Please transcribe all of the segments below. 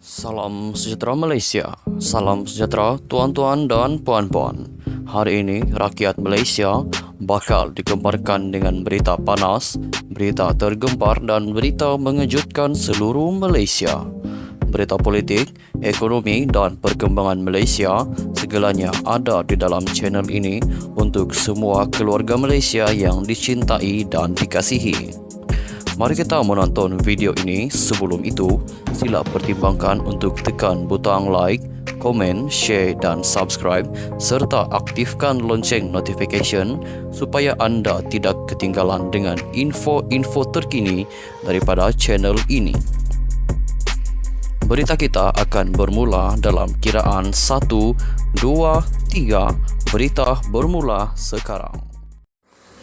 Salam sejahtera Malaysia. Salam sejahtera tuan-tuan dan puan-puan. Hari ini rakyat Malaysia bakal digemparkan dengan berita panas, berita tergempar dan berita mengejutkan seluruh Malaysia. Berita politik, ekonomi dan perkembangan Malaysia segalanya ada di dalam channel ini untuk semua keluarga Malaysia yang dicintai dan dikasihi. Mari kita menonton video ini. Sebelum itu, sila pertimbangkan untuk tekan butang like, komen, share dan subscribe serta aktifkan lonceng notification supaya anda tidak ketinggalan dengan info-info terkini daripada channel ini. Berita kita akan bermula dalam kiraan 1, 2, 3. Berita bermula sekarang.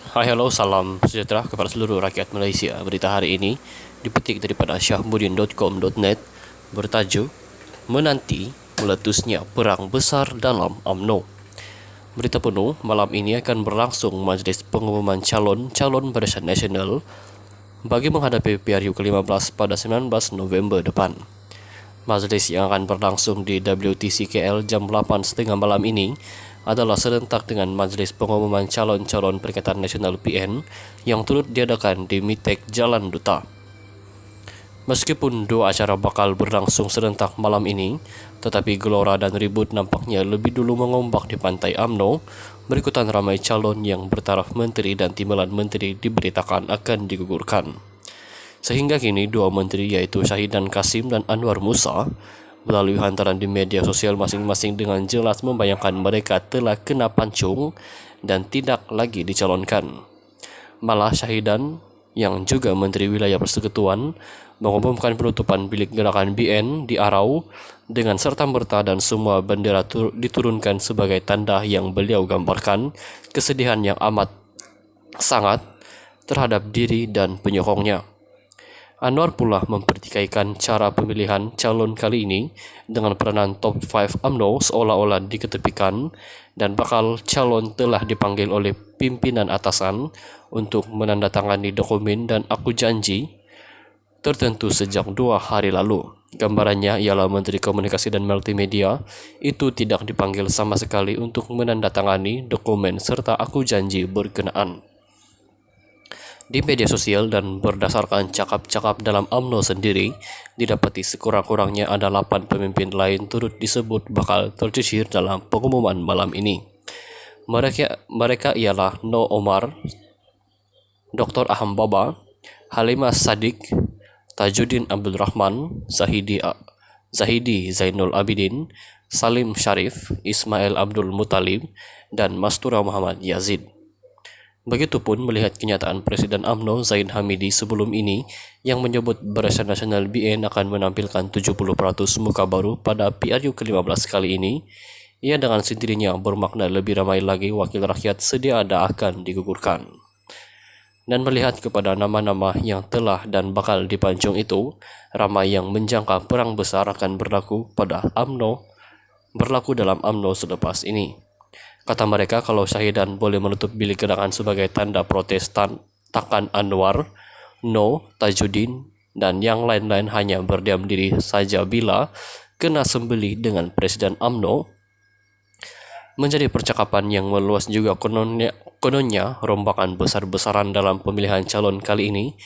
Hai, halo, salam sejahtera kepada seluruh rakyat Malaysia. Berita hari ini dipetik daripada syahmudin.com.net bertajuk Menanti Meletusnya Perang Besar dalam UMNO. Berita penuh malam ini akan berlangsung majlis pengumuman calon Barisan Nasional bagi menghadapi PRU ke-15 pada 19 November depan. Majlis yang akan berlangsung di WTC KL jam 8.30 malam ini adalah serentak dengan majlis pengumuman calon Perikatan Nasional PN yang turut diadakan di Mitek Jalan Duta. Meskipun dua acara bakal berlangsung serentak malam ini, tetapi gelora dan ribut nampaknya lebih dulu mengombak di pantai UMNO. Berikutan ramai calon yang bertaraf menteri dan timbalan menteri diberitakan akan digugurkan. Sehingga kini dua menteri yaitu Syahidan Kasim dan Anwar Musa melalui hantaran di media sosial masing-masing dengan jelas membayangkan mereka telah kena pancung dan tidak lagi dicalonkan. Malah Syahidan yang juga Menteri Wilayah Persekutuan mengumumkan penutupan bilik gerakan BN di Arau dengan serta-merta dan semua bendera diturunkan sebagai tanda yang beliau gambarkan kesedihan yang amat sangat terhadap diri dan penyokongnya. Anwar pula mempertikaikan cara pemilihan calon kali ini dengan peranan top 5 UMNO seolah-olah diketepikan dan bakal calon telah dipanggil oleh pimpinan atasan untuk menandatangani dokumen dan aku janji tertentu sejak 2 hari lalu. Gambarannya ialah Menteri Komunikasi dan Multimedia itu tidak dipanggil sama sekali untuk menandatangani dokumen serta aku janji berkenaan. Di media sosial dan berdasarkan cakap-cakap dalam UMNO sendiri, didapati sekurang-kurangnya ada 8 pemimpin lain turut disebut bakal tercicir dalam pengumuman malam ini. Mereka ialah No Omar, Dr. Aham Baba, Halimah Sadiq, Tajuddin Abdul Rahman, Zahidi Zainul Abidin, Salim Sharif, Ismail Abdul Muttalib, dan Mastura Muhammad Yazid. Begitupun melihat kenyataan Presiden UMNO Zaid Hamidi sebelum ini yang menyebut Barisan Nasional BN akan menampilkan 70% muka baru pada PRU ke-15 kali ini, ia dengan sendirinya bermakna lebih ramai lagi wakil rakyat sedia ada akan digugurkan. Dan melihat kepada nama-nama yang telah dan bakal dipancung itu, ramai yang menjangka perang besar akan berlaku dalam UMNO selepas ini. Kata mereka kalau Syahidan boleh menutup bilik gerakan sebagai tanda protes takkan Anwar, No, Tajuddin, dan yang lain-lain hanya berdiam diri saja bila kena sembeli dengan Presiden UMNO. Menjadi percakapan yang meluas juga kononnya rombakan besar-besaran dalam pemilihan calon kali ini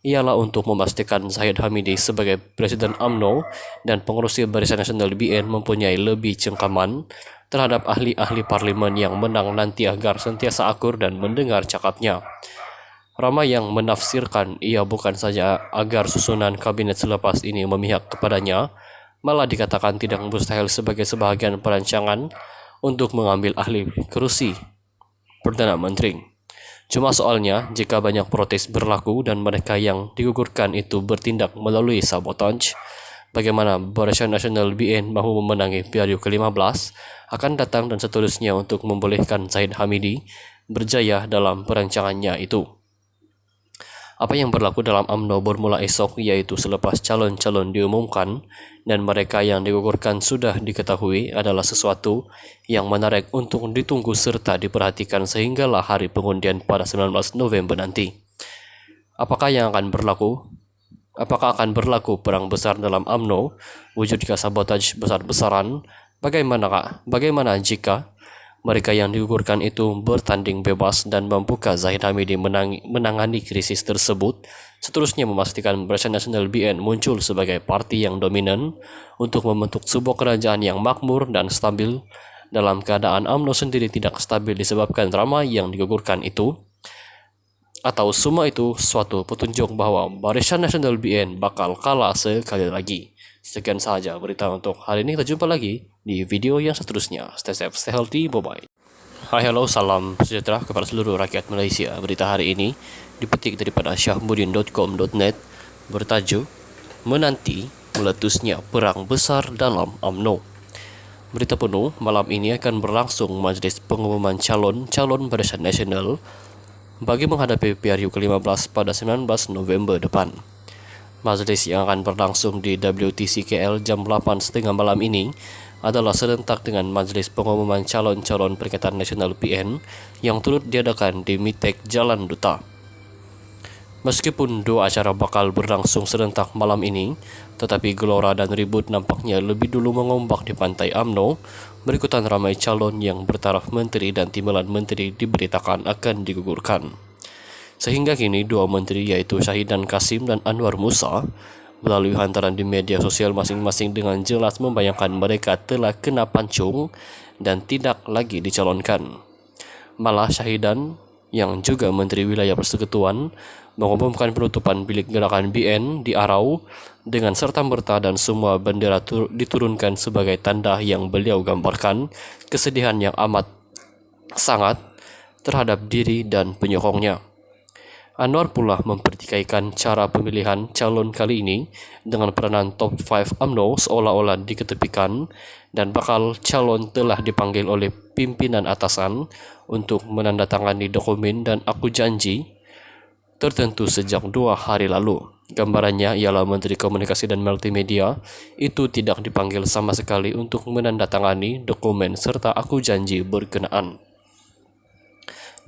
ialah untuk memastikan Zaid Hamidi sebagai Presiden UMNO dan pengurusi Barisan Nasional BN mempunyai lebih cengkaman terhadap ahli-ahli parlimen yang menang nanti agar sentiasa akur dan mendengar cakapnya. Ramai yang menafsirkan ia bukan saja agar susunan kabinet selepas ini memihak kepadanya, malah dikatakan tidak mustahil sebagai sebahagian perancangan untuk mengambil ahli kerusi Perdana Menteri. Cuma soalnya, jika banyak protes berlaku dan mereka yang digugurkan itu bertindak melalui sabotage, bagaimana Barisan Nasional BN mahu memenangi PRU ke-15 akan datang dan seterusnya untuk membolehkan Zaid Hamidi berjaya dalam perancangannya itu. Apa yang berlaku dalam UMNO bermula esok yaitu selepas calon-calon diumumkan dan mereka yang digugurkan sudah diketahui adalah sesuatu yang menarik untuk ditunggu serta diperhatikan sehinggalah hari pengundian pada 19 November nanti. Apakah yang akan berlaku Apakah akan berlaku perang besar dalam UMNO? Wujudkah sabotaj besar-besaran? Bagaimana jika mereka yang digugurkan itu bertanding bebas dan membuka Zahid Hamidi menangani krisis tersebut, seterusnya memastikan Barisan Nasional BN muncul sebagai parti yang dominan untuk membentuk sebuah kerajaan yang makmur dan stabil dalam keadaan UMNO sendiri tidak stabil disebabkan drama yang digugurkan itu? Atau semua itu suatu petunjuk bahwa Barisan Nasional BN bakal kalah sekali lagi? Sekian saja berita untuk hari ini. Kita jumpa lagi di video yang seterusnya. Stay safe, stay healthy, bye-bye. Hai, halo, salam sejahtera kepada seluruh rakyat Malaysia. Berita hari ini dipetik daripada syahbudin.com.net bertajuk Menanti Meletusnya Perang Besar dalam UMNO. Berita penuh malam ini akan berlangsung majlis pengumuman calon Barisan Nasional bagi menghadapi PRU ke-15 pada 19 November depan. Majlis yang akan berlangsung di WTC KL jam 8.30 malam ini adalah serentak dengan majlis pengumuman calon Perikatan Nasional PN yang turut diadakan di Mitek Jalan Duta. Meskipun dua acara bakal berlangsung serentak malam ini, tetapi gelora dan ribut nampaknya lebih dulu mengombak di pantai UMNO. Berikutan ramai calon yang bertaraf menteri dan timbalan menteri diberitakan akan digugurkan. Sehingga kini dua menteri yaitu Syahidan Kasim dan Anwar Musa melalui hantaran di media sosial masing-masing dengan jelas membayangkan mereka telah kena pancung dan tidak lagi dicalonkan. Malah Syahidan yang juga Menteri Wilayah Persekutuan mengumumkan penutupan bilik gerakan BN di Arau dengan serta-merta dan semua bendera diturunkan sebagai tanda yang beliau gambarkan kesedihan yang amat sangat terhadap diri dan penyokongnya. Anwar pula mempertikaikan cara pemilihan calon kali ini dengan peranan top 5 UMNO seolah-olah diketepikan dan bakal calon telah dipanggil oleh pimpinan atasan untuk menandatangani dokumen dan aku janji tertentu sejak 2 hari lalu. Gambarannya ialah Menteri Komunikasi dan Multimedia itu tidak dipanggil sama sekali untuk menandatangani dokumen serta aku janji berkenaan.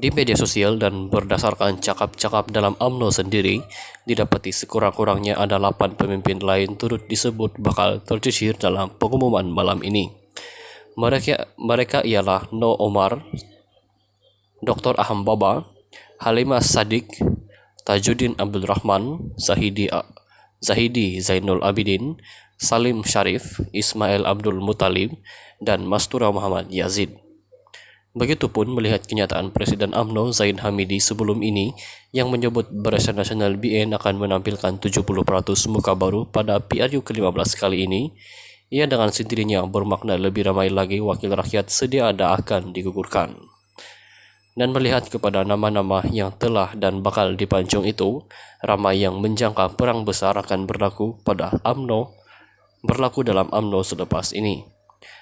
Di media sosial dan berdasarkan cakap-cakap dalam UMNO sendiri, didapati sekurang-kurangnya ada 8 pemimpin lain turut disebut bakal tercicir dalam pengumuman malam ini. Mereka ialah No Omar, Dr. Aham Baba, Halimah Sadiq, Tajuddin Abdul Rahman, Zahidi Zainul Abidin, Salim Sharif, Ismail Abdul Muttalib, dan Mastura Muhammad Yazid. Begitupun melihat kenyataan Presiden UMNO Zahid Hamidi sebelum ini yang menyebut Barisan Nasional BN akan menampilkan 70% muka baru pada PRU ke-15 kali ini, ia dengan sendirinya bermakna lebih ramai lagi wakil rakyat sedia ada akan digugurkan. Dan melihat kepada nama-nama yang telah dan bakal dipancung itu, ramai yang menjangka perang besar akan berlaku dalam UMNO selepas ini.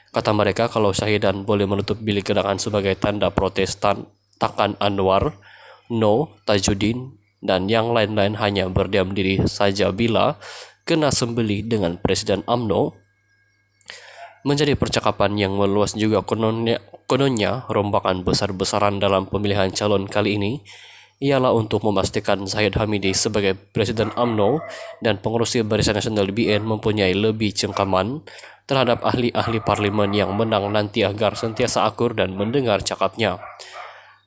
Kata mereka kalau Syahidan boleh menutup bilik gerakan sebagai tanda protes takkan Anwar, No, Tajuddin, dan yang lain-lain hanya berdiam diri saja bila kena sembelih dengan Presiden UMNO. Menjadi percakapan yang meluas juga kononnya rombakan besar-besaran dalam pemilihan calon kali ini ialah untuk memastikan Zahid Hamidi sebagai Presiden UMNO dan pengurusi Barisan Nasional BN mempunyai lebih cengkaman terhadap ahli-ahli parlimen yang menang nanti agar sentiasa akur dan mendengar cakapnya.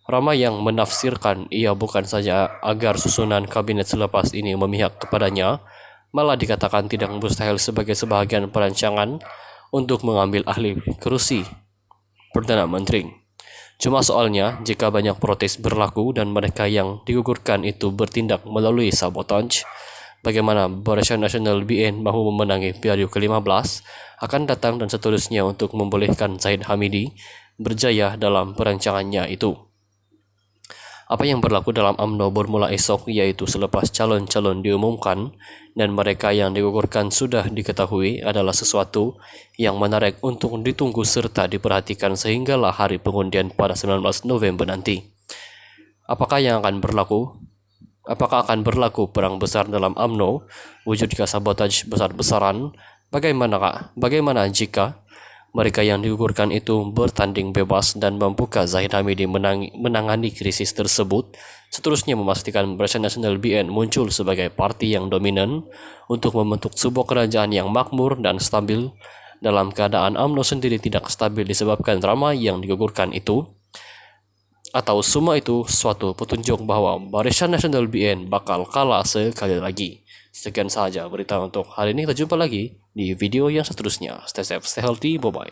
Ramai yang menafsirkan ia bukan saja agar susunan kabinet selepas ini memihak kepadanya, malah dikatakan tidak mustahil sebagai sebahagian perancangan untuk mengambil ahli kursi Perdana Menteri. Cuma soalnya, jika banyak protes berlaku dan mereka yang digugurkan itu bertindak melalui sabotage, bagaimana Barisan Nasional BN mahu memenangi PRU ke-15 akan datang dan seterusnya untuk membolehkan Zahid Hamidi berjaya dalam perancangannya itu. Apa yang berlaku dalam UMNO bermula esok yaitu selepas calon-calon diumumkan dan mereka yang digugurkan sudah diketahui adalah sesuatu yang menarik untuk ditunggu serta diperhatikan sehinggalah hari pengundian pada 19 November nanti. Apakah akan berlaku perang besar dalam UMNO? Wujudkah sabotaj besar-besaran? Bagaimana jika Mereka yang digugurkan itu bertanding bebas dan membuka Zahid Hamidi menangani krisis tersebut. Seterusnya memastikan Barisan Nasional BN muncul sebagai parti yang dominan untuk membentuk sebuah kerajaan yang makmur dan stabil. Dalam keadaan UMNO sendiri tidak stabil disebabkan drama yang digugurkan itu, atau semua itu suatu petunjuk bahwa Barisan Nasional BN bakal kalah sekali lagi. Sekian saja berita untuk hari ini. Kita jumpa lagi di video yang seterusnya. Stay safe, stay healthy, bye-bye.